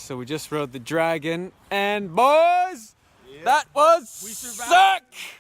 So we just rode the Dragon, and boys, Yep. that was We survived. sick!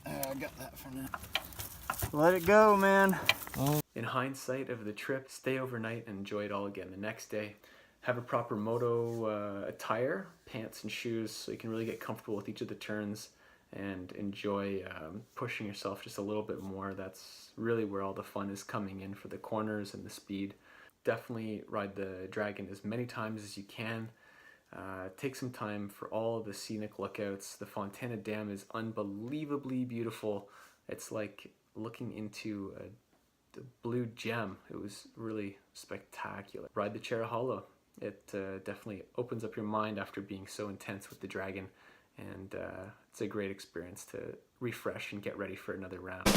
I got that for now. Let it go, man. In hindsight of the trip, stay overnight and enjoy it all again the next day. Have a proper moto attire, pants and shoes, so you can really get comfortable with each of the turns and enjoy pushing yourself just a little bit more. That's really where all the fun is coming in for the corners and the speed. Definitely ride the Dragon as many times as you can. Take some time for all of the scenic lookouts. The Fontana Dam is unbelievably beautiful. It's like looking into a blue gem. It was really spectacular. Ride the Cherry Hollow. It definitely opens up your mind after being so intense with the Dragon, and it's a great experience to refresh and get ready for another round.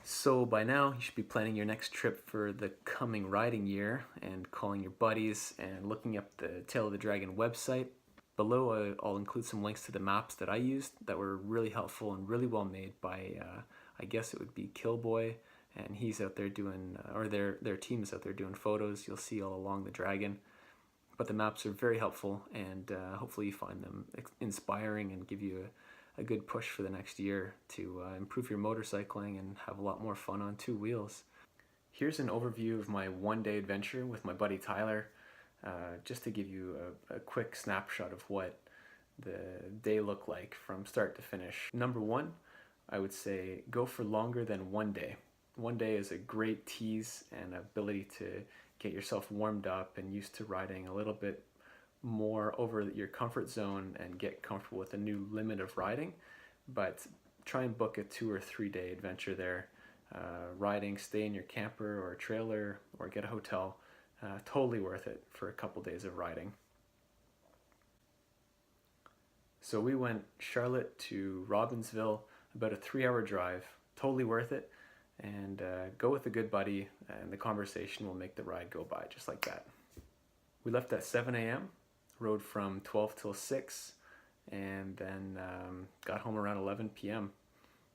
So by now, you should be planning your next trip for the coming riding year and calling your buddies and looking up the Tail of the Dragon website. Below, I'll include some links to the maps that I used that were really helpful and really well made by, I guess it would be Killboy, and he's out there doing, or their team is out there doing photos. You'll see all along the Dragon. But the maps are very helpful, and hopefully you find them inspiring and give you a good push for the next year to improve your motorcycling and have a lot more fun on two wheels. Here's an overview of my one-day adventure with my buddy Tyler, just to give you a quick snapshot of what the day looked like from start to finish. Number one, I would say go for longer than one day. One day is a great tease and ability to get yourself warmed up and used to riding a little bit more over your comfort zone and get comfortable with a new limit of riding. But try and book a 2 or 3 day adventure there. Riding, stay in your camper or trailer or get a hotel. Totally worth it for a couple days of riding. So we went Charlotte to Robbinsville, about a 3-hour drive. Totally worth it. And go with a good buddy, and the conversation will make the ride go by just like that. We left at 7 a.m., rode from 12 till 6, and then got home around 11 p.m.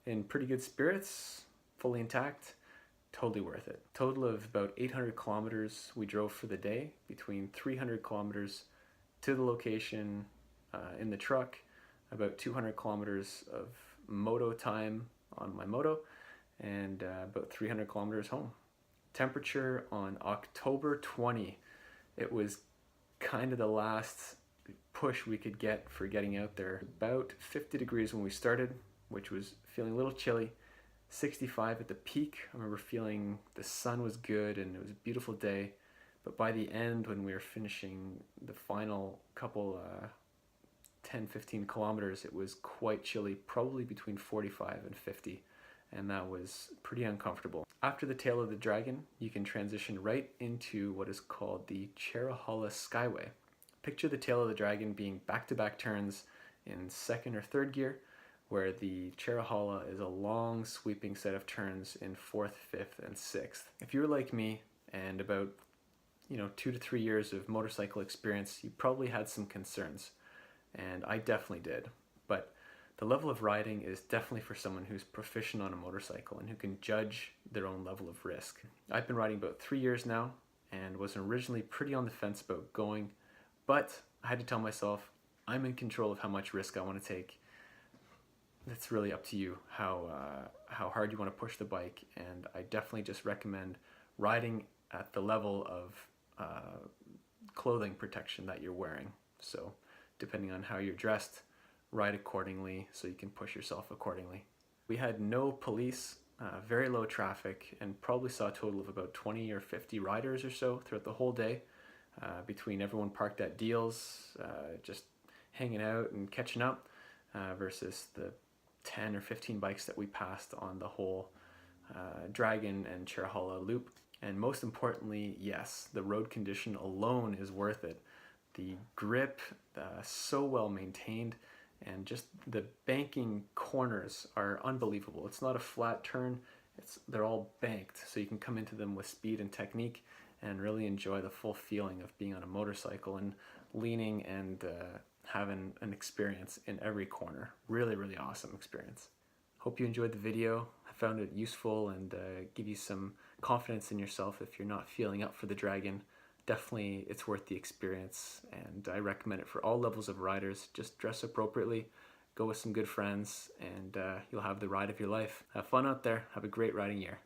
in pretty good spirits, fully intact, totally worth it. Total of about 800 kilometers we drove for the day, between 300 kilometers to the location in the truck, about 200 kilometers of moto time on my moto, and about 300 kilometers home. Temperature on October 20. It was kind of the last push we could get for getting out there. About 50 degrees when we started, which was feeling a little chilly. 65 at the peak. I remember feeling the sun was good and it was a beautiful day. But by the end, when we were finishing the final couple 10-15 kilometers, it was quite chilly, probably between 45 and 50. And that was pretty uncomfortable. After the Tail of the Dragon, you can transition right into what is called the Cherahalla Skyway. Picture the Tail of the Dragon being back-to-back turns in second or third gear, where the Cherahalla is a long sweeping set of turns in fourth, fifth, and sixth. If you're like me and about 2 to 3 years of motorcycle experience, you probably had some concerns, and I definitely did. But the level of riding is definitely for someone who's proficient on a motorcycle and who can judge their own level of risk. I've been riding about 3 years now and was originally pretty on the fence about going, but I had to tell myself, I'm in control of how much risk I want to take. It's really up to you how hard you want to push the bike, and I definitely just recommend riding at the level of clothing protection that you're wearing. So depending on how you're dressed, ride accordingly so you can push yourself accordingly. We had no police, very low traffic, and probably saw a total of about 20 or 50 riders or so throughout the whole day, between everyone parked at deals, just hanging out and catching up, versus the 10 or 15 bikes that we passed on the whole Dragon and Cherahalla loop. And most importantly, yes, the road condition alone is worth it. The grip, so well maintained, and just the banking corners are unbelievable. It's not a flat turn, they're all banked, so you can come into them with speed and technique and really enjoy the full feeling of being on a motorcycle and leaning and having an experience in every corner. Really, really awesome experience. Hope you enjoyed the video. I found it useful and give you some confidence in yourself if you're not feeling up for the Dragon. Definitely, it's worth the experience, and I recommend it for all levels of riders. Just dress appropriately, go with some good friends, and you'll have the ride of your life. Have fun out there. Have a great riding year.